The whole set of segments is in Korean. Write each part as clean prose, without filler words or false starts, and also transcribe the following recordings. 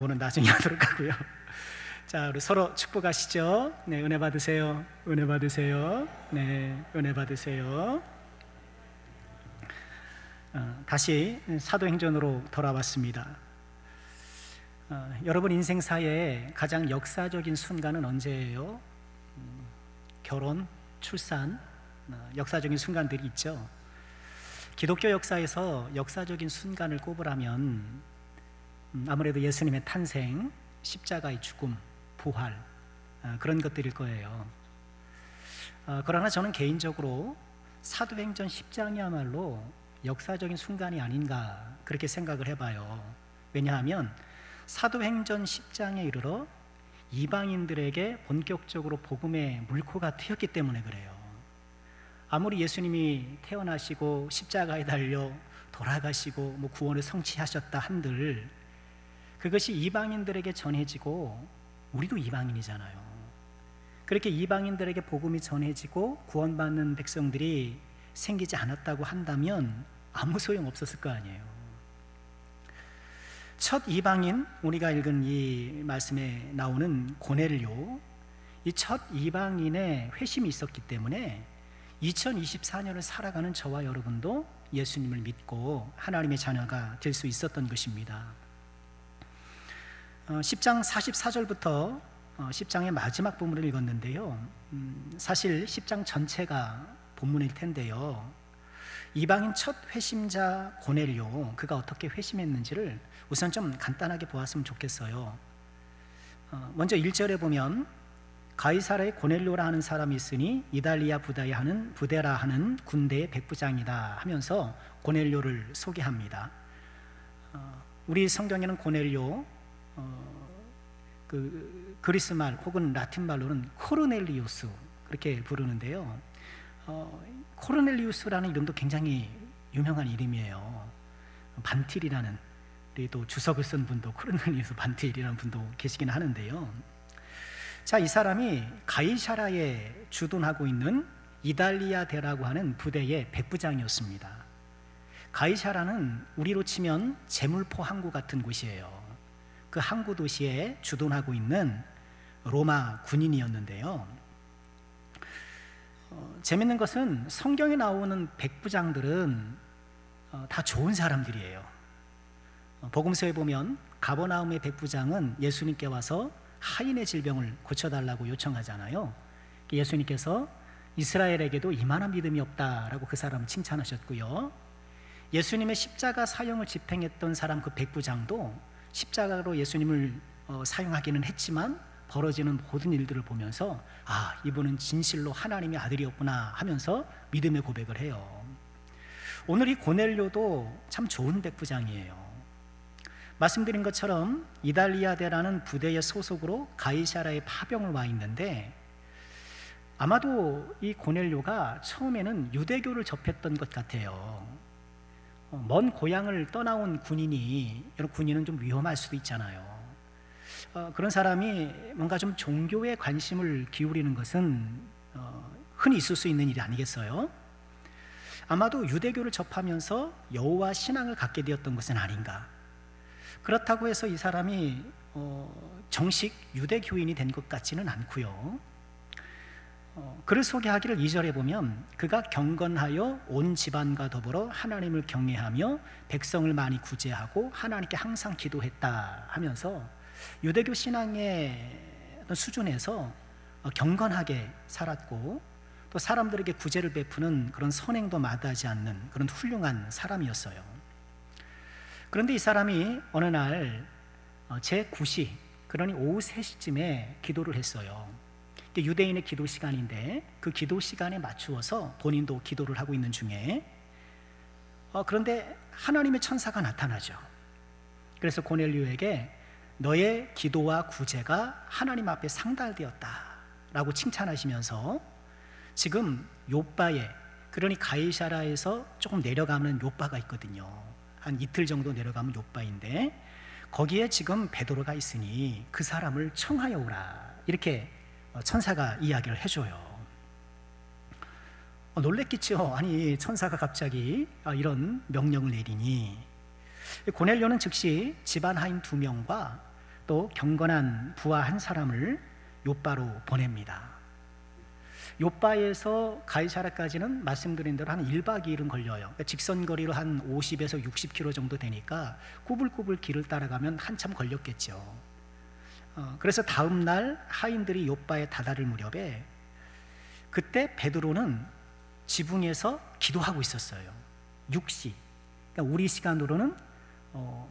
오늘 나중에 하도록 하고요. 자, 우리 서로 축복하시죠. 네, 은혜 받으세요. 은혜 받으세요. 네, 은혜 받으세요. 다시 사도행전으로 돌아왔습니다. 여러분 인생사에 가장 역사적인 순간은 언제예요? 결혼, 출산, 역사적인 순간들이 있죠. 기독교 역사에서 역사적인 순간을 꼽으라면 아무래도 예수님의 탄생, 십자가의 죽음, 부활, 그런 것들일 거예요. 그러나 저는 개인적으로 사도행전 10장이야말로 역사적인 순간이 아닌가 그렇게 생각을 해봐요. 왜냐하면 사도행전 10장에 이르러 이방인들에게 본격적으로 복음의 물꼬가 트였기 때문에 그래요. 아무리 예수님이 태어나시고 십자가에 달려 돌아가시고 구원을 성취하셨다 한들 그것이 이방인들에게 전해지고 우리도 이방인이잖아요. 그렇게 이방인들에게 복음이 전해지고 구원받는 백성들이 생기지 않았다고 한다면 아무 소용 없었을 거 아니에요. 첫 이방인, 우리가 읽은 이 말씀에 나오는 고넬료, 이 첫 이방인의 회심이 있었기 때문에 2024년을 살아가는 저와 여러분도 예수님을 믿고 하나님의 자녀가 될 수 있었던 것입니다. 10장 44절부터 10장의 마지막 부분을 읽었는데요. 사실 10장 전체가 본문일 텐데요. 이방인 첫 회심자 고넬료, 그가 어떻게 회심했는지를 우선 좀 간단하게 보았으면 좋겠어요. 먼저 1절에 보면 가이사라에 고넬료라 하는 사람이 있으니 이달리아 부데라 하는 군대의 백부장이다 하면서 고넬료를 소개합니다. 우리 성경에는 고넬료 그리스 말 혹은 라틴 말로는 코르넬리우스 그렇게 부르는데요. 코르넬리우스라는 이름도 굉장히 유명한 이름이에요. 반틸이라는, 또 주석을 쓴 분도 코르넬리우스 반틸이라는 분도 계시긴 하는데요. 자, 이 사람이 가이사라에 주둔하고 있는 이달리아대라고 하는 부대의 백부장이었습니다. 가이사라는 우리로 치면 제물포 항구 같은 곳이에요. 그 항구 도시에 주둔하고 있는 로마 군인이었는데요. 재밌는 것은 성경에 나오는 백부장들은 다 좋은 사람들이에요. 복음서에 보면 가버나움의 백부장은 예수님께 와서 하인의 질병을 고쳐달라고 요청하잖아요. 예수님께서 이스라엘에게도 이만한 믿음이 없다라고 그 사람을 칭찬하셨고요. 예수님의 십자가 사형을 집행했던 사람 그 백부장도 십자가로 예수님을 사용하기는 했지만 벌어지는 모든 일들을 보면서 이분은 진실로 하나님의 아들이었구나 하면서 믿음의 고백을 해요. 오늘 이 고넬료도 참 좋은 백부장이에요. 말씀드린 것처럼 이달리아대라는 부대의 소속으로 가이사라에 파병을 와 있는데 아마도 이 고넬료가 처음에는 유대교를 접했던 것 같아요. 먼 고향을 떠나온 군인이, 여러분 군인은 좀 위험할 수도 있잖아요. 그런 사람이 뭔가 좀 종교에 관심을 기울이는 것은 흔히 있을 수 있는 일이 아니겠어요? 아마도 유대교를 접하면서 여호와 신앙을 갖게 되었던 것은 아닌가. 그렇다고 해서 이 사람이 정식 유대교인이 된 것 같지는 않고요. 그를 소개하기를 2절에 보면 그가 경건하여 온 집안과 더불어 하나님을 경외하며 백성을 많이 구제하고 하나님께 항상 기도했다 하면서 유대교 신앙의 수준에서 경건하게 살았고 또 사람들에게 구제를 베푸는 그런 선행도 마다하지 않는 그런 훌륭한 사람이었어요. 그런데 이 사람이 어느 날 제9시, 그러니 오후 3시쯤에 기도를 했어요. 유대인의 기도 시간인데 그 기도 시간에 맞추어서 본인도 기도를 하고 있는 중에 그런데 하나님의 천사가 나타나죠. 그래서 고넬료에게 너의 기도와 구제가 하나님 앞에 상달되었다라고 칭찬하시면서 지금 욥바에, 그러니 가이사라에서 조금 내려가면 욥바가 있거든요. 한 이틀 정도 내려가면 욥바인데 거기에 지금 베드로가 있으니 그 사람을 청하여 오라, 이렇게 천사가 이야기를 해줘요. 놀랬겠죠. 아니 천사가 갑자기 이런 명령을 내리니 고넬료는 즉시 집안 하인 2명과 또 경건한 부하 한 사람을 욥바로 보냅니다. 욥바에서 가이사랴까지는 말씀드린 대로 한 1박 2일은 걸려요. 그러니까 직선거리로 한 50에서 60km 정도 되니까 꾸불꾸불 길을 따라가면 한참 걸렸겠죠. 그래서 다음 날 하인들이 욥바에 다다를 무렵에 그때 베드로는 지붕에서 기도하고 있었어요. 6시, 그러니까 우리 시간으로는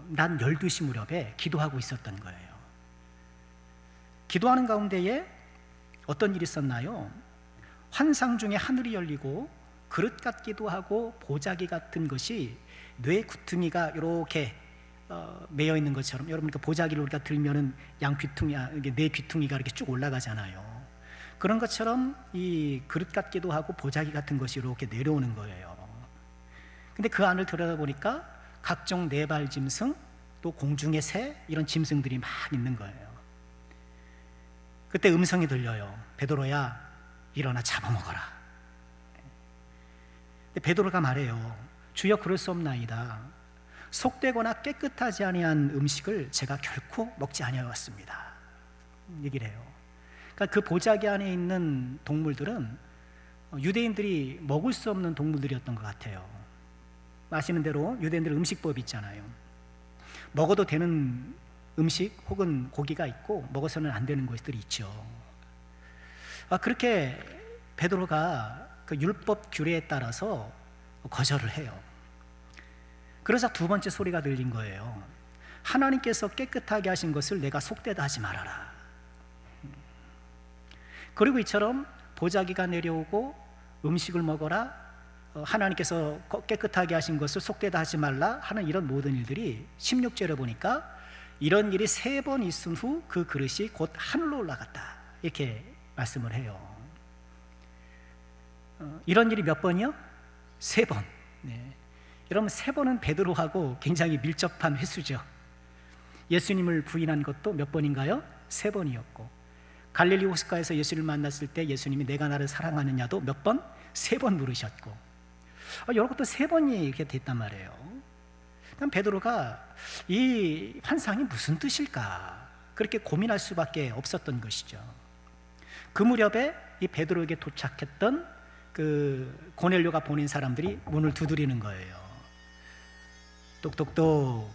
낮 12시 무렵에 기도하고 있었던 거예요. 기도하는 가운데에 어떤 일이 있었나요? 환상 중에 하늘이 열리고 그릇 같기도 하고 보자기 같은 것이 뇌 구퉁이가 이렇게 매여 있는 것처럼, 여러분 그 보자기를 우리가 들면은 양 귀퉁이, 뇌 귀퉁이가 이렇게 쭉 올라가잖아요. 그런 것처럼 이 그릇 같기도 하고 보자기 같은 것이 이렇게 내려오는 거예요. 근데 그 안을 들여다보니까 각종 네발 짐승, 또 공중의 새, 이런 짐승들이 막 있는 거예요. 그때 음성이 들려요. 베드로야, 일어나 잡아먹어라. 근데 베드로가 말해요. 주여, 그럴 수 없나이다. 속되거나 깨끗하지 아니한 음식을 제가 결코 먹지 아니하였습니다. 얘기를 해요. 그러니까 그 보자기 안에 있는 동물들은 유대인들이 먹을 수 없는 동물들이었던 것 같아요. 아시는 대로 유대인들 음식법이 있잖아요. 먹어도 되는 음식 혹은 고기가 있고 먹어서는 안 되는 것들이 있죠. 그렇게 베드로가 그 율법 규례에 따라서 거절을 해요. 그러자 두 번째 소리가 들린 거예요. 하나님께서 깨끗하게 하신 것을 내가 속되다 하지 말아라. 그리고 이처럼 보자기가 내려오고 음식을 먹어라, 하나님께서 깨끗하게 하신 것을 속되다 하지 말라 하는 이런 모든 일들이 16절에 보니까 이런 일이 3번 있은 후 그 그릇이 곧 하늘로 올라갔다, 이렇게 말씀을 해요. 이런 일이 몇 번이요? 3번. 네. 여러분, 3번은 베드로하고 굉장히 밀접한 횟수죠. 예수님을 부인한 것도 몇 번인가요? 3번이었고, 갈릴리 호숫가에서 예수를 만났을 때 예수님이 내가 나를 사랑하느냐도 몇 번? 3번 물으셨고, 이런 것도 3번이 이렇게 됐단 말이에요. 그럼 베드로가 이 환상이 무슨 뜻일까 그렇게 고민할 수밖에 없었던 것이죠. 그 무렵에 이 베드로에게 도착했던 그 고넬료가 보낸 사람들이 문을 두드리는 거예요. 똑똑똑,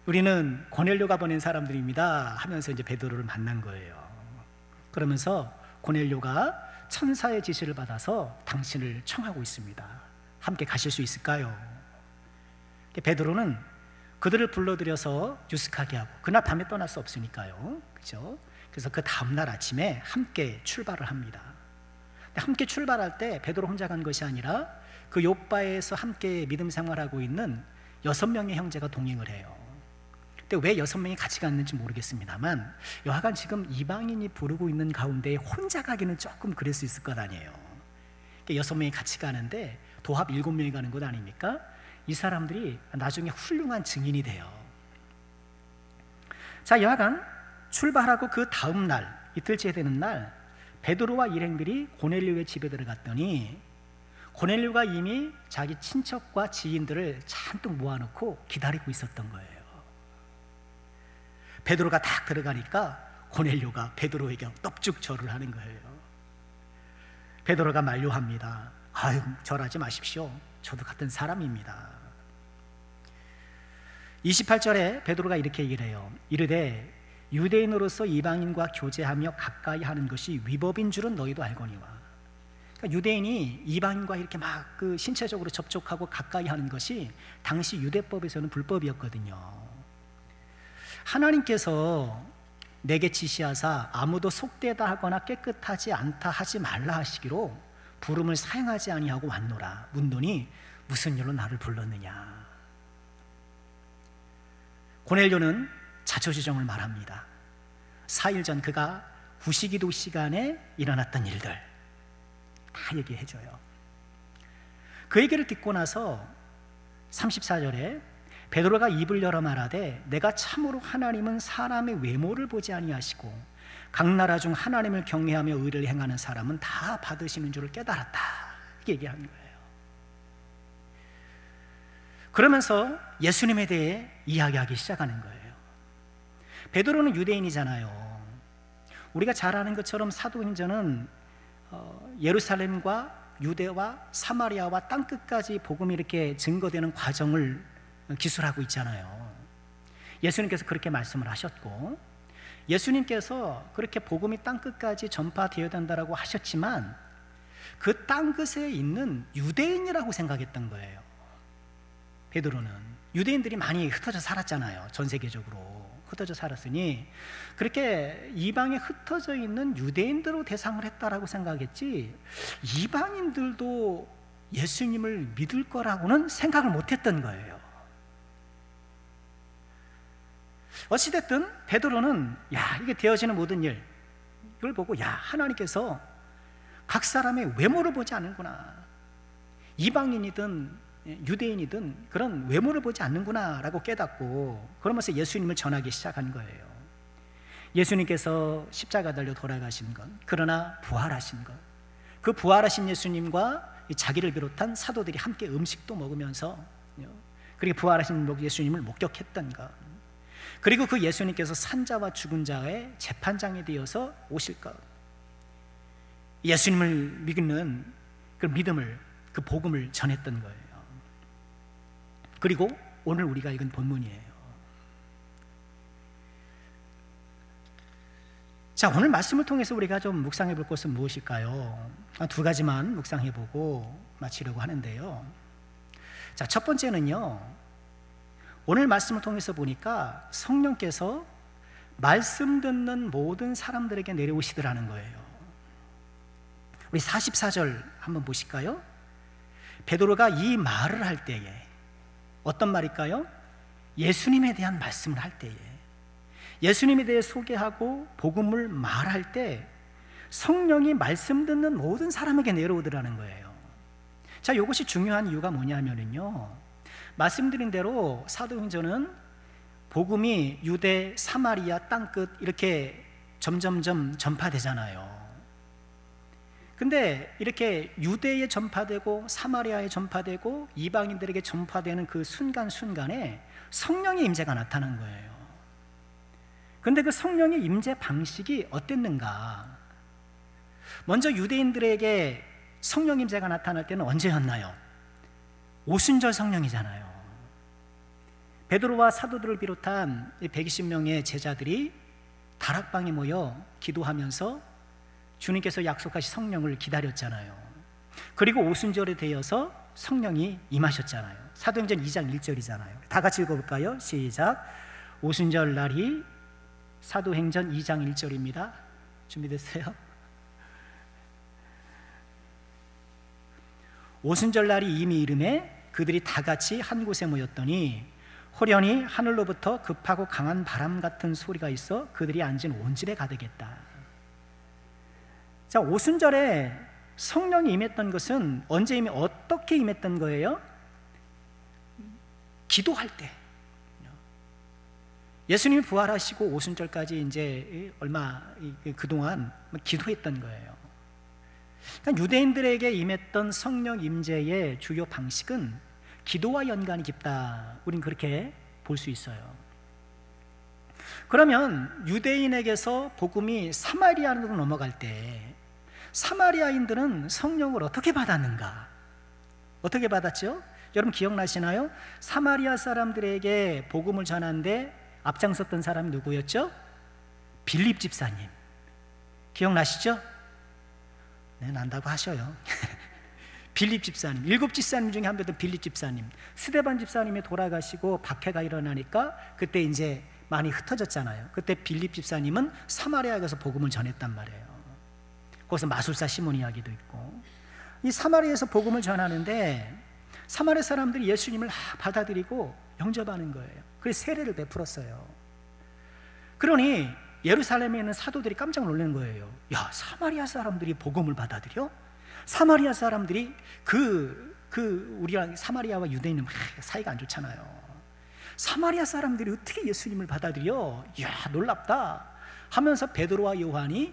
우리는 고넬료가 보낸 사람들입니다 하면서 이제 베드로를 만난 거예요. 그러면서 고넬료가 천사의 지시를 받아서 당신을 청하고 있습니다. 함께 가실 수 있을까요? 베드로는 그들을 불러들여서 유숙하게 하고, 그날 밤에 떠날 수 없으니까요, 그죠? 그래서 그 다음날 아침에 함께 출발을 합니다. 함께 출발할 때 베드로 혼자 간 것이 아니라 그 욥바에서 함께 믿음 생활하고 있는 6명의 형제가 동행을 해요. 근데 왜 6명이 같이 갔는지 모르겠습니다만 여하간 지금 이방인이 부르고 있는 가운데 혼자 가기는 조금 그럴 수 있을 것 아니에요. 6명이 같이 가는데 도합 7명이 가는 것 아닙니까? 이 사람들이 나중에 훌륭한 증인이 돼요. 자, 여하간 출발하고 그 다음 날, 이틀째 되는 날, 베드로와 일행들이 고넬료의 집에 들어갔더니 고넬료가 이미 자기 친척과 지인들을 잔뜩 모아놓고 기다리고 있었던 거예요. 베드로가 딱 들어가니까 고넬료가 베드로에게 떡죽 절을 하는 거예요. 베드로가 만류합니다. 아유, 절하지 마십시오. 저도 같은 사람입니다. 28절에 베드로가 이렇게 얘기를 해요. 이르되 유대인으로서 이방인과 교제하며 가까이 하는 것이 위법인 줄은 너희도 알거니와. 그러니까 유대인이 이방인과 이렇게 막 그 신체적으로 접촉하고 가까이 하는 것이 당시 유대법에서는 불법이었거든요. 하나님께서 내게 지시하사 아무도 속되다 하거나 깨끗하지 않다 하지 말라 하시기로 부름을 사용하지 아니하고 왔노라. 묻노니 무슨 일로 나를 불렀느냐. 고넬료는 자초지종을 말합니다. 4일 전 그가 구시기도 시간에 일어났던 일들 다 얘기해줘요. 그 얘기를 듣고 나서 34절에 베드로가 입을 열어 말하되 내가 참으로 하나님은 사람의 외모를 보지 아니하시고 각 나라 중 하나님을 경외하며 의를 행하는 사람은 다 받으시는 줄을 깨달았다, 이렇게 얘기하는 거예요. 그러면서 예수님에 대해 이야기하기 시작하는 거예요. 베드로는 유대인이잖아요. 우리가 잘 아는 것처럼 사도행전은 예루살렘과 유대와 사마리아와 땅끝까지 복음이 이렇게 증거되는 과정을 기술하고 있잖아요. 예수님께서 그렇게 말씀을 하셨고, 예수님께서 그렇게 복음이 땅끝까지 전파되어야 된다고 하셨지만 그 땅끝에 있는 유대인이라고 생각했던 거예요. 베드로는 유대인들이 많이 흩어져 살았잖아요. 전 세계적으로 흩어져 살았으니 그렇게 이방에 흩어져 있는 유대인들로 대상을 했다라고 생각했지, 이방인들도 예수님을 믿을 거라고는 생각을 못했던 거예요. 어찌됐든 베드로는 이게 되어지는 모든 일, 이걸 보고 하나님께서 각 사람의 외모를 보지 않는구나, 이방인이든 유대인이든 그런 외모를 보지 않는구나 라고 깨닫고, 그러면서 예수님을 전하기 시작한 거예요. 예수님께서 십자가 달려 돌아가신 것, 그러나 부활하신 것, 그 부활하신 예수님과 자기를 비롯한 사도들이 함께 음식도 먹으면서, 그리고 부활하신 예수님을 목격했던 것, 그리고 그 예수님께서 산자와 죽은 자의 재판장이 되어서 오실 것, 예수님을 믿는 그 믿음을, 그 복음을 전했던 거예요. 그리고 오늘 우리가 읽은 본문이에요. 자, 오늘 말씀을 통해서 우리가 좀 묵상해 볼 것은 무엇일까요? 두 가지만 묵상해 보고 마치려고 하는데요. 자, 첫 번째는요, 오늘 말씀을 통해서 보니까 성령께서 말씀 듣는 모든 사람들에게 내려오시더라는 거예요. 우리 44절 한번 보실까요? 베드로가 이 말을 할 때에, 어떤 말일까요? 예수님에 대한 말씀을 할 때에, 예수님에 대해 소개하고 복음을 말할 때 성령이 말씀 듣는 모든 사람에게 내려오더라는 거예요. 자, 이것이 중요한 이유가 뭐냐면요, 말씀드린 대로 사도행전은 복음이 유대, 사마리아 땅끝 이렇게 점점점 전파되잖아요. 근데 이렇게 유대에 전파되고 사마리아에 전파되고 이방인들에게 전파되는 그 순간순간에 성령의 임재가 나타난 거예요. 근데 그 성령의 임재 방식이 어땠는가? 먼저 유대인들에게 성령 임재가 나타날 때는 언제였나요? 오순절 성령이잖아요. 베드로와 사도들을 비롯한 120명의 제자들이 다락방에 모여 기도하면서 주님께서 약속하신 성령을 기다렸잖아요. 그리고 오순절에 되어서 성령이 임하셨잖아요. 사도행전 2장 1절이잖아요. 다 같이 읽어볼까요? 시작. 오순절 날이, 사도행전 2장 1절입니다. 준비됐어요? 오순절 날이 이미 이름에 그들이 다 같이 한 곳에 모였더니 호련히 하늘로부터 급하고 강한 바람 같은 소리가 있어 그들이 앉은 온 집에 가득했다. 자, 오순절에 성령이 임했던 것은 언제 어떻게 임했던 거예요? 기도할 때. 예수님이 부활하시고 오순절까지 이제 얼마 그동안 기도했던 거예요. 그러니까 유대인들에게 임했던 성령 임재의 주요 방식은 기도와 연관이 깊다. 우린 그렇게 볼 수 있어요. 그러면 유대인에게서 복음이 사마리아로 넘어갈 때 사마리아인들은 성령을 어떻게 받았는가? 어떻게 받았죠? 여러분 기억나시나요? 사마리아 사람들에게 복음을 전하는데 앞장섰던 사람이 누구였죠? 빌립 집사님. 기억나시죠? 네, 난다고 하셔요. 빌립 집사님, 7 집사님 중에 한 분은 빌립 집사님. 스데반 집사님이 돌아가시고 박해가 일어나니까 그때 이제 많이 흩어졌잖아요. 그때 빌립 집사님은 사마리아에 가서 복음을 전했단 말이에요. 거기서 마술사 시몬 이야기도 있고, 이 사마리아에서 복음을 전하는데 사마리아 사람들이 예수님을 받아들이고 영접하는 거예요. 그래서 세례를 베풀었어요. 그러니 예루살렘에 있는 사도들이 깜짝 놀라는 거예요. 야, 사마리아 사람들이 복음을 받아들여? 사마리아 사람들이 우리랑 사마리아와 유대인은 사이가 안 좋잖아요. 사마리아 사람들이 어떻게 예수님을 받아들여? 이야, 놀랍다 하면서 베드로와 요한이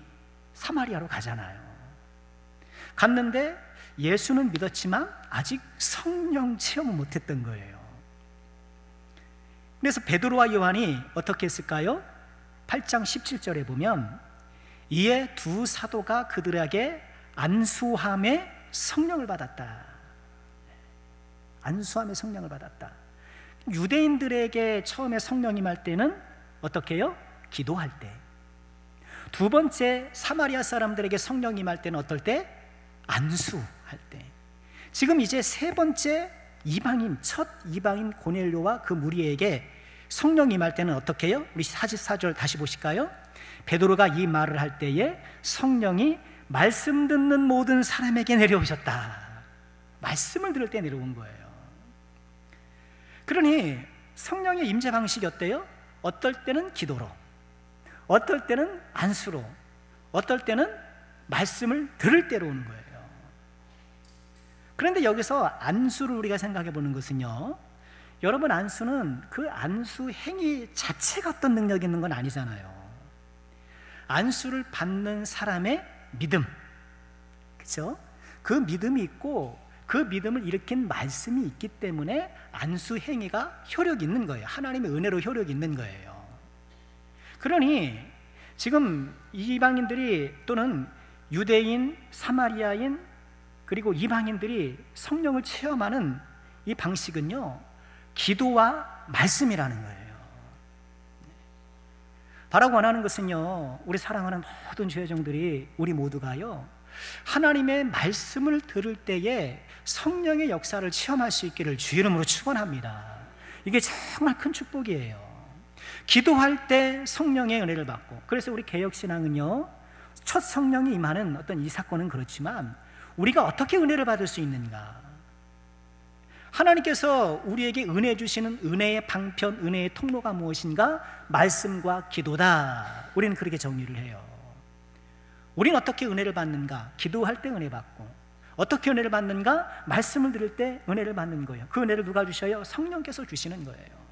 사마리아로 가잖아요. 갔는데 예수는 믿었지만 아직 성령 체험을 못했던 거예요. 그래서 베드로와 요한이 어떻게 했을까요? 8장 17절에 보면 이에 두 사도가 그들에게 안수함에 성령을 받았다. 안수함에 성령을 받았다. 유대인들에게 처음에 성령 임할 때는 어떻게 해요? 기도할 때. 두 번째 사마리아 사람들에게 성령 임할 때는 어떨 때? 안수할 때. 지금 이제 세 번째 이방인, 첫 이방인 고넬료와 그 무리에게 성령 임할 때는 어떻게 해요? 우리 44절 다시 보실까요? 베드로가 이 말을 할 때에 성령이 말씀 듣는 모든 사람에게 내려오셨다. 말씀을 들을 때 내려온 거예요. 그러니 성령의 임재 방식이 어때요? 어떨 때는 기도로, 어떨 때는 안수로, 어떨 때는 말씀을 들을 때로 오는 거예요. 그런데 여기서 안수를 우리가 생각해 보는 것은요, 여러분, 안수는 그 안수 행위 자체가 어떤 능력이 있는 건 아니잖아요. 안수를 받는 사람의 믿음, 그렇죠? 그 믿음이 있고 그 믿음을 일으킨 말씀이 있기 때문에 안수 행위가 효력이 있는 거예요. 하나님의 은혜로 효력이 있는 거예요. 그러니 지금 이방인들이 또는 유대인, 사마리아인, 그리고 이방인들이 성령을 체험하는 이 방식은요, 기도와 말씀이라는 거예요. 바라고 원하는 것은요, 우리 사랑하는 모든 죄종들이, 우리 모두가요, 하나님의 말씀을 들을 때에 성령의 역사를 체험할 수 있기를 주 이름으로 축원합니다. 이게 정말 큰 축복이에요. 기도할 때 성령의 은혜를 받고, 그래서 우리 개혁신앙은요, 첫 성령이 임하는 어떤 이 사건은 그렇지만 우리가 어떻게 은혜를 받을 수 있는가? 하나님께서 우리에게 은혜 주시는 은혜의 방편, 은혜의 통로가 무엇인가? 말씀과 기도다. 우리는 그렇게 정리를 해요. 우리는 어떻게 은혜를 받는가? 기도할 때 은혜 받고, 어떻게 은혜를 받는가? 말씀을 들을 때 은혜를 받는 거예요. 그 은혜를 누가 주셔요? 성령께서 주시는 거예요.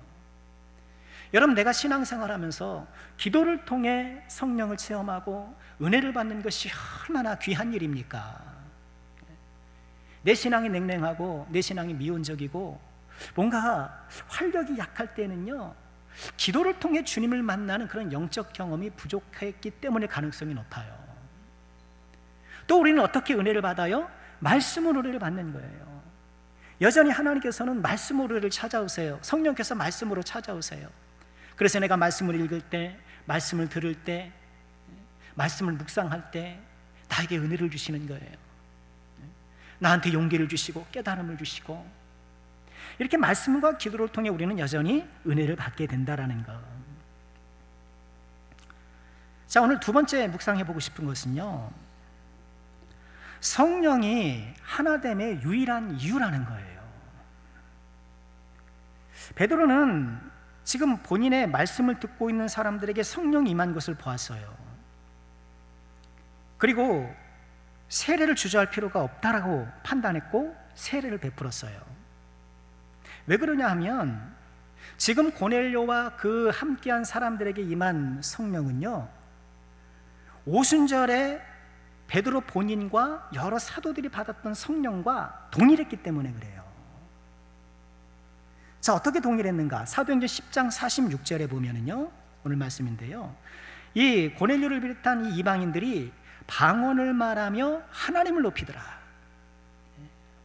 여러분, 내가 신앙생활하면서 기도를 통해 성령을 체험하고 은혜를 받는 것이 얼마나 귀한 일입니까? 내 신앙이 냉랭하고 내 신앙이 미온적이고 뭔가 활력이 약할 때는요, 기도를 통해 주님을 만나는 그런 영적 경험이 부족했기 때문에 가능성이 높아요. 또 우리는 어떻게 은혜를 받아요? 말씀으로 은혜를 받는 거예요. 여전히 하나님께서는 말씀으로 은혜를 찾아오세요. 성령께서 말씀으로 찾아오세요. 그래서 내가 말씀을 읽을 때, 말씀을 들을 때, 말씀을 묵상할 때 나에게 은혜를 주시는 거예요. 나한테 용기를 주시고 깨달음을 주시고, 이렇게 말씀과 기도를 통해 우리는 여전히 은혜를 받게 된다라는 것. 자, 오늘 두 번째 묵상해 보고 싶은 것은요, 성령이 하나됨의 유일한 이유라는 거예요. 베드로는 지금 본인의 말씀을 듣고 있는 사람들에게 성령이 임한 것을 보았어요. 그리고 세례를 주저할 필요가 없다라고 판단했고 세례를 베풀었어요. 왜 그러냐 하면 지금 고넬료와 그 함께한 사람들에게 임한 성령은요, 오순절에 베드로 본인과 여러 사도들이 받았던 성령과 동일했기 때문에 그래요. 자, 어떻게 동일했는가? 사도행전 10장 46절에 보면은요, 오늘 말씀인데요, 이 고넬료를 비롯한 이 이방인들이 방언을 말하며 하나님을 높이더라.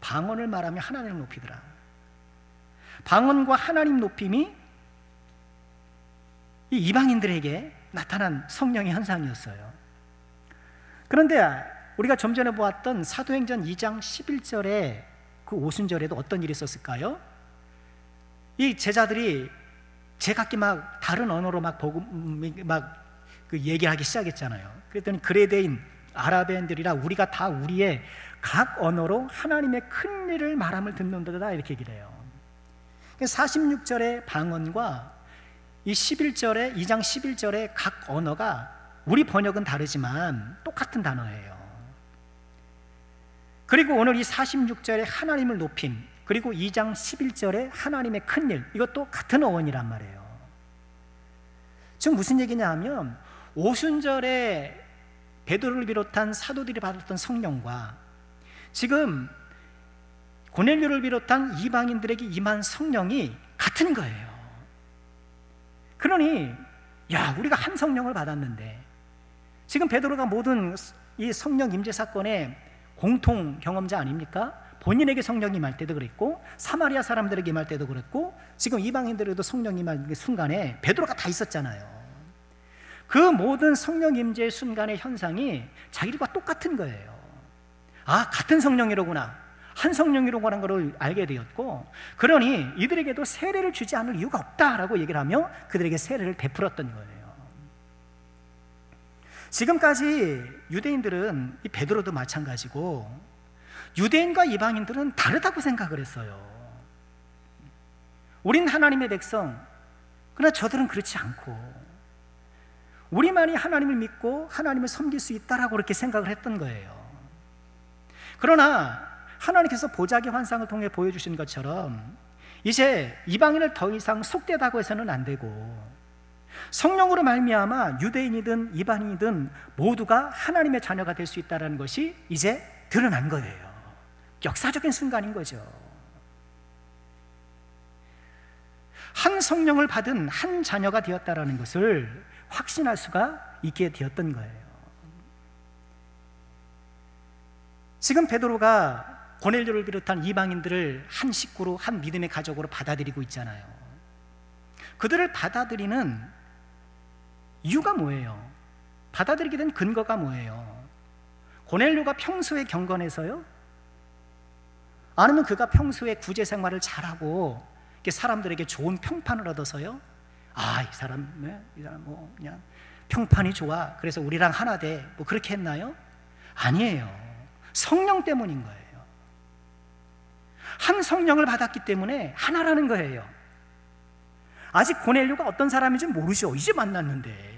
방언을 말하며 하나님을 높이더라. 방언과 하나님 높임이 이 이방인들에게 나타난 성령의 현상이었어요. 그런데 우리가 좀 전에 보았던 사도행전 2장 11절에 그 오순절에도 어떤 일이 있었을까요? 이 제자들이 제각기 막 다른 언어로 막 그 얘기하기 시작했잖아요. 그랬더니 그레데인, 아라베인들이라 우리가 다 우리의 각 언어로 하나님의 큰 일을 말함을 듣는다, 이렇게 얘기를 해요. 46절의 방언과 이 11절의 2장 11절의 각 언어가 우리 번역은 다르지만 똑같은 단어예요. 그리고 오늘 이 46절의 하나님을 높임, 그리고 2장 11절의 하나님의 큰일, 이것도 같은 어원이란 말이에요. 지금 무슨 얘기냐 하면 오순절에 베드로를 비롯한 사도들이 받았던 성령과 지금 고넬료를 비롯한 이방인들에게 임한 성령이 같은 거예요. 그러니 야, 우리가 한 성령을 받았는데, 지금 베드로가 모든 이 성령 임재 사건의 공통 경험자 아닙니까? 본인에게 성령이 임할 때도 그랬고, 사마리아 사람들에게 임할 때도 그랬고, 지금 이방인들에도 성령이 임할 순간에 베드로가 다 있었잖아요. 그 모든 성령 임재의 순간의 현상이 자기들과 똑같은 거예요. 아, 같은 성령이로구나, 한 성령이라고 하는 것을 알게 되었고, 그러니 이들에게도 세례를 주지 않을 이유가 없다라고 얘기를 하며 그들에게 세례를 베풀었던 거예요. 지금까지 유대인들은, 이 베드로도 마찬가지고, 유대인과 이방인들은 다르다고 생각을 했어요. 우린 하나님의 백성, 그러나 저들은 그렇지 않고, 우리만이 하나님을 믿고 하나님을 섬길 수 있다라고 그렇게 생각을 했던 거예요. 그러나 하나님께서 보자기 환상을 통해 보여주신 것처럼 이제 이방인을 더 이상 속되다고 해서는 안 되고, 성령으로 말미암아 유대인이든 이방인이든 모두가 하나님의 자녀가 될 수 있다는 것이 이제 드러난 거예요. 역사적인 순간인 거죠. 한 성령을 받은 한 자녀가 되었다는 것을 확신할 수가 있게 되었던 거예요. 지금 베드로가 고넬료를 비롯한 이방인들을 한 식구로, 한 믿음의 가족으로 받아들이고 있잖아요. 그들을 받아들이는 이유가 뭐예요? 받아들이게 된 근거가 뭐예요? 고넬료가 평소에 경건해서요? 아니면 그가 평소에 구제 생활을 잘하고 사람들에게 좋은 평판을 얻어서요? 아, 이 사람 뭐 그냥 평판이 좋아, 그래서 우리랑 하나 돼, 뭐 그렇게 했나요? 아니에요. 성령 때문인 거예요. 한 성령을 받았기 때문에 하나라는 거예요. 아직 고넬료가 어떤 사람인지 모르죠. 이제 만났는데.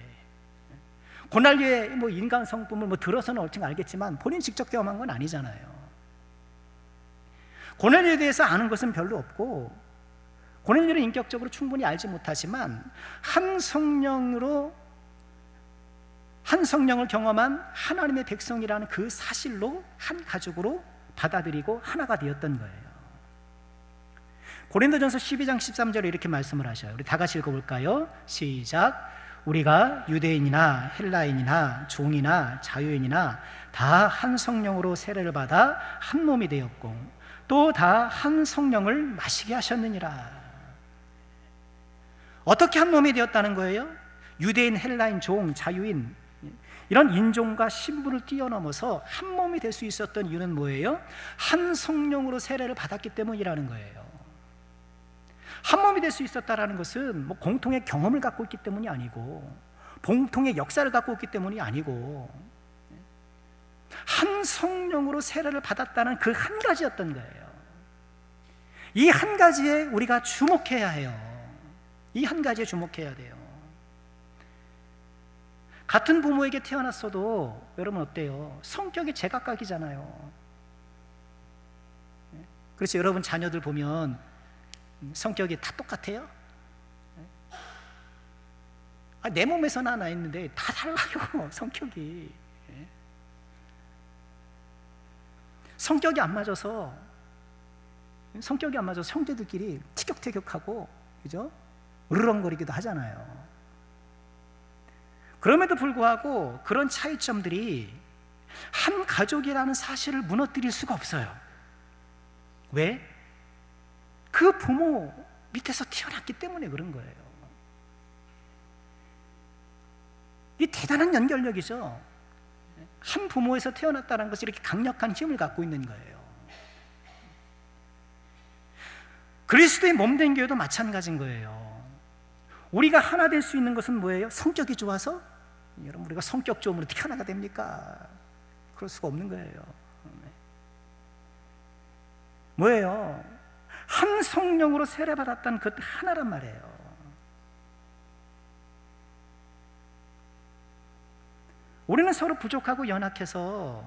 고넬료의 뭐 인간 성품을 뭐 들어서는 얼추 알겠지만 본인 직접 경험한 건 아니잖아요. 고넬료에 대해서 아는 것은 별로 없고, 고넬료는 인격적으로 충분히 알지 못하지만 한 성령을 경험한 하나님의 백성이라는 그 사실로 한 가족으로 받아들이고 하나가 되었던 거예요. 고린도전서 12장 13절에 이렇게 말씀을 하셔요. 우리 다 같이 읽어볼까요? 시작. 우리가 유대인이나 헬라인이나 종이나 자유인이나 다 한 성령으로 세례를 받아 한 몸이 되었고 또 다 한 성령을 마시게 하셨느니라. 어떻게 한 몸이 되었다는 거예요? 유대인, 헬라인, 종, 자유인, 이런 인종과 신분을 뛰어넘어서 한 몸이 될 수 있었던 이유는 뭐예요? 한 성령으로 세례를 받았기 때문이라는 거예요. 한 몸이 될 수 있었다는 것은 뭐 공통의 경험을 갖고 있기 때문이 아니고, 공통의 역사를 갖고 있기 때문이 아니고, 한 성령으로 세례를 받았다는 그 한 가지였던 거예요. 이 한 가지에 우리가 주목해야 해요. 이 한 가지에 주목해야 돼요. 같은 부모에게 태어났어도 여러분 어때요? 성격이 제각각이잖아요. 그래서 여러분 자녀들 보면 성격이 다 똑같아요? 내 몸에서 나 있는데 다 달라요. 성격이 안 맞아서 형제들끼리 티격태격하고, 그죠? 으르렁거리기도 하잖아요. 그럼에도 불구하고 그런 차이점들이 한 가족이라는 사실을 무너뜨릴 수가 없어요. 왜? 그 부모 밑에서 태어났기 때문에 그런 거예요. 이 대단한 연결력이죠. 한 부모에서 태어났다는 것이 이렇게 강력한 힘을 갖고 있는 거예요. 그리스도의 몸된 교회도 마찬가지인 거예요. 우리가 하나 될 수 있는 것은 뭐예요? 성격이 좋아서? 여러분, 우리가 성격 좋으면 어떻게 하나가 됩니까? 그럴 수가 없는 거예요. 뭐예요? 한 성령으로 세례받았다는 그 하나란 말이에요. 우리는 서로 부족하고 연약해서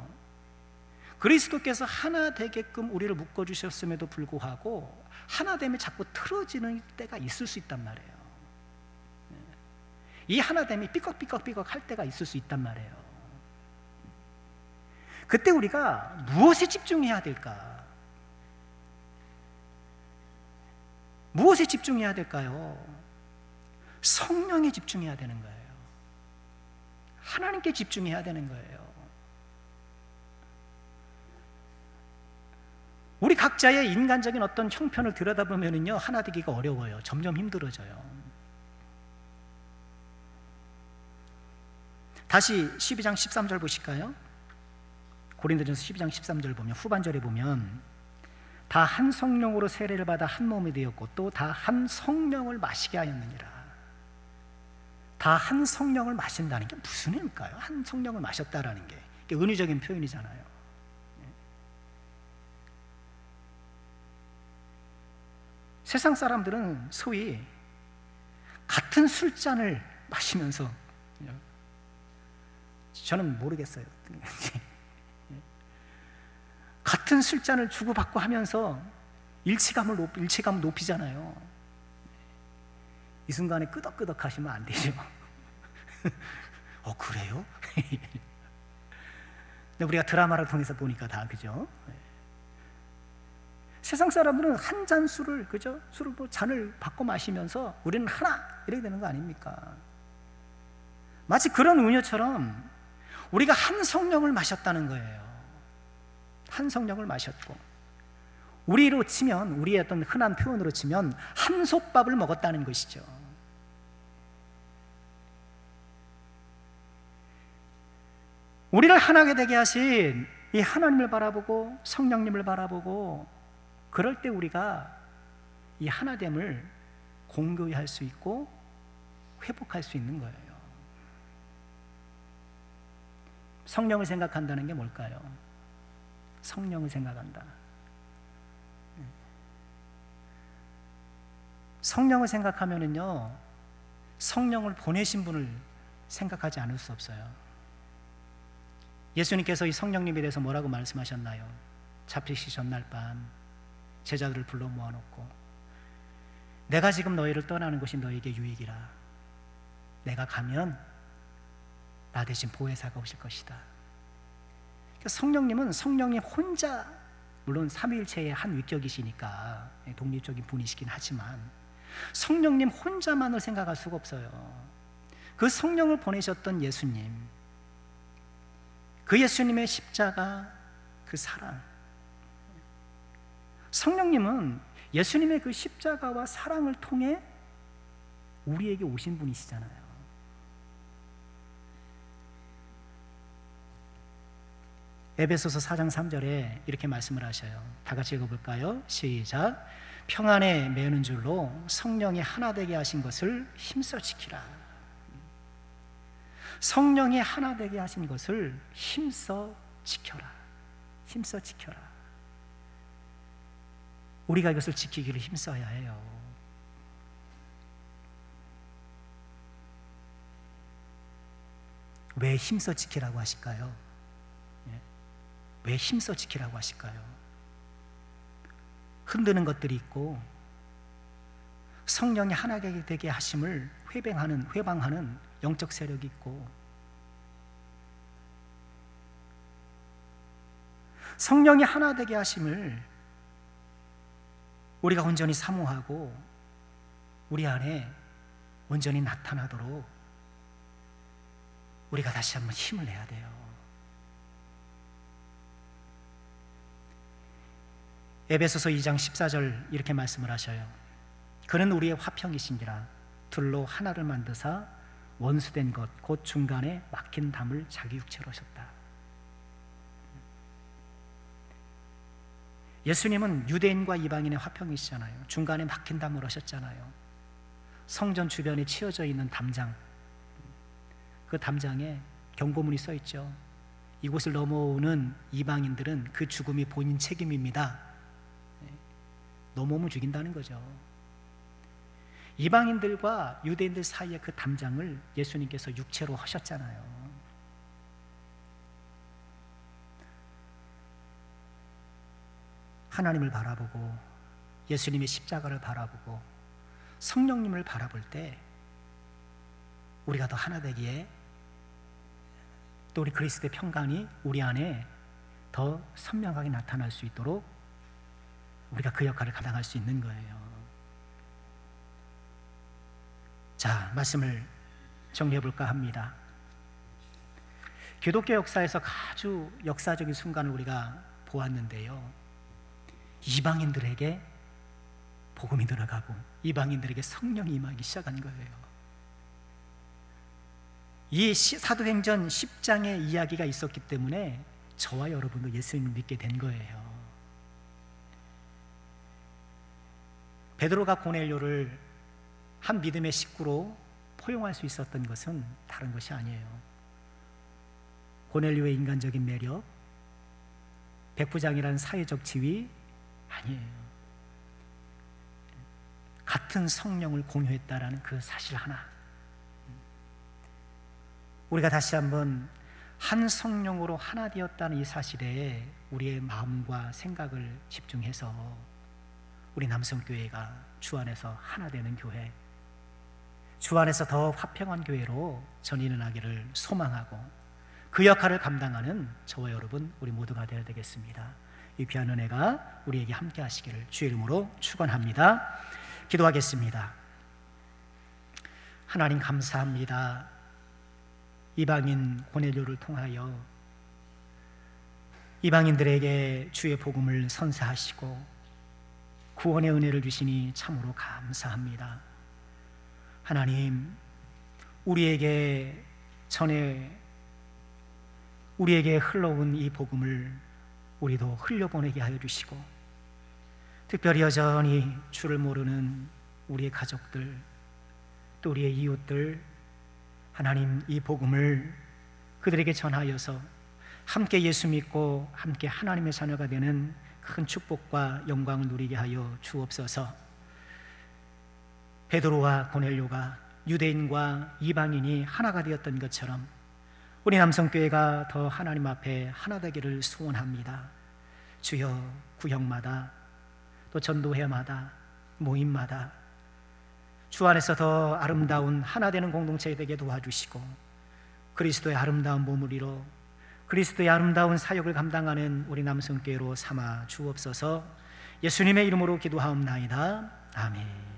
그리스도께서 하나 되게끔 우리를 묶어주셨음에도 불구하고 하나됨이 자꾸 틀어지는 때가 있을 수 있단 말이에요. 이 하나됨이 삐걱삐걱 할 때가 있을 수 있단 말이에요. 그때 우리가 무엇에 집중해야 될까? 무엇에 집중해야 될까요? 성령에 집중해야 되는 거예요. 하나님께 집중해야 되는 거예요. 우리 각자의 인간적인 어떤 형편을 들여다보면요, 하나 되기가 어려워요. 점점 힘들어져요. 다시 12장 13절 보실까요? 고린도전서 12장 13절 보면, 후반절에 보면 다 한 성령으로 세례를 받아 한 몸이 되었고 또 다 한 성령을 마시게 하였느니라. 다 한 성령을 마신다는 게 무슨 의미일까요? 한 성령을 마셨다라는 게 이게 은유적인 표현이잖아요. 세상 사람들은 소위 같은 술잔을 마시면서, 저는 모르겠어요. 같은 술잔을 주고받고 하면서 일체감을 높이잖아요. 이 순간에 끄덕끄덕 하시면 안 되죠. 그래요? 근데 우리가 드라마를 통해서 보니까 다 그죠? 세상 사람들은 한 잔 술을, 그죠? 술을 잔을 바꿔 마시면서 우리는 하나 이렇게 되는 거 아닙니까? 마치 그런 은유처럼 우리가 한 성령을 마셨다는 거예요. 한 성령을 마셨고, 우리로 치면, 우리의 어떤 흔한 표현으로 치면 한 솥밥을 먹었다는 것이죠. 우리를 하나게 되게 하신 이 하나님을 바라보고 성령님을 바라보고, 그럴 때 우리가 이 하나됨을 공고히 할 수 있고 회복할 수 있는 거예요. 성령을 생각한다는 게 뭘까요? 성령을 생각한다. 성령을 생각하면은요, 성령을 보내신 분을 생각하지 않을 수 없어요. 예수님께서 이 성령님에 대해서 뭐라고 말씀하셨나요? 잡히시 전날 밤 제자들을 불러 모아놓고, 내가 지금 너희를 떠나는 것이 너희에게 유익이라. 내가 가면 나 대신 보혜사가 오실 것이다. 그러니까 성령님은 성령이 혼자, 물론 삼위일체의 한 위격이시니까 독립적인 분이시긴 하지만 성령님 혼자만을 생각할 수가 없어요. 그 성령을 보내셨던 예수님, 그 예수님의 십자가, 그 사랑, 성령님은 예수님의 그 십자가와 사랑을 통해 우리에게 오신 분이시잖아요. 에베소서 4장 3절에 이렇게 말씀을 하셔요. 다 같이 읽어볼까요? 시작. 평안에 매는 줄로 성령이 하나 되게 하신 것을 힘써 지키라. 성령이 하나 되게 하신 것을 힘써 지켜라. 힘써 지켜라. 우리가 이것을 지키기를 힘써야 해요. 왜 힘써 지키라고 하실까요? 왜 힘써 지키라고 하실까요? 흔드는 것들이 있고 성령이 하나 되게 하심을 회방하는 영적 세력이 있고, 성령이 하나 되게 하심을 우리가 온전히 사모하고 우리 안에 온전히 나타나도록 우리가 다시 한번 힘을 내야 돼요. 에베소서 2장 14절 이렇게 말씀을 하셔요. 그는 우리의 화평이신지라 둘로 하나를 만드사 원수된 것 곧 중간에 막힌 담을 자기 육체로 하셨다. 예수님은 유대인과 이방인의 화평이시잖아요. 중간에 막힌 담을 하셨잖아요. 성전 주변에 치어져 있는 담장, 그 담장에 경고문이 써 있죠. 이곳을 넘어오는 이방인들은 그 죽음이 본인 책임입니다. 넘어오면 죽인다는 거죠. 이방인들과 유대인들 사이의 그 담장을 예수님께서 육체로 하셨잖아요. 하나님을 바라보고 예수님의 십자가를 바라보고 성령님을 바라볼 때 우리가 더 하나 되기에, 또 우리 그리스도의 평강이 우리 안에 더 선명하게 나타날 수 있도록 우리가 그 역할을 감당할 수 있는 거예요. 자, 말씀을 정리해 볼까 합니다. 기독교 역사에서 아주 역사적인 순간을 우리가 보았는데요, 이방인들에게 복음이 들어가고 이방인들에게 성령이 임하기 시작한 거예요. 이 사도행전 10장의 이야기가 있었기 때문에 저와 여러분도 예수님을 믿게 된 거예요. 베드로가 고넬료를 한 믿음의 식구로 포용할 수 있었던 것은 다른 것이 아니에요. 고넬료의 인간적인 매력, 백부장이라는 사회적 지위 아니에요. 같은 성령을 공유했다라는 그 사실 하나. 우리가 다시 한번 한 성령으로 하나 되었다는 이 사실에 우리의 마음과 생각을 집중해서 우리 남성교회가 주 안에서 하나 되는 교회, 주 안에서 더 화평한 교회로 전인하기를 소망하고 그 역할을 감당하는 저와 여러분 우리 모두가 되어야 되겠습니다. 이 귀한 은혜가 우리에게 함께 하시기를 주의 이름으로 축원합니다. 기도하겠습니다. 하나님 감사합니다. 이방인 고넬료를 통하여 이방인들에게 주의 복음을 선사하시고 구원의 은혜를 주시니 참으로 감사합니다. 하나님, 우리에게 흘러온 이 복음을 우리도 흘려보내게 하여 주시고, 특별히 여전히 주를 모르는 우리의 가족들, 또 우리의 이웃들, 하나님 이 복음을 그들에게 전하여서 함께 예수 믿고 함께 하나님의 자녀가 되는 큰 축복과 영광을 누리게 하여 주옵소서. 베드로와 고넬료가 유대인과 이방인이 하나가 되었던 것처럼 우리 남성교회가 더 하나님 앞에 하나 되기를 소원합니다. 주여, 구역마다 또 전도회마다 모임마다 주 안에서 더 아름다운 하나 되는 공동체 되게 도와주시고 그리스도의 아름다운 몸을 이뤄 그리스도의 아름다운 사역을 감당하는 우리 남성교회로 삼아 주옵소서. 예수님의 이름으로 기도하옵나이다. 아멘.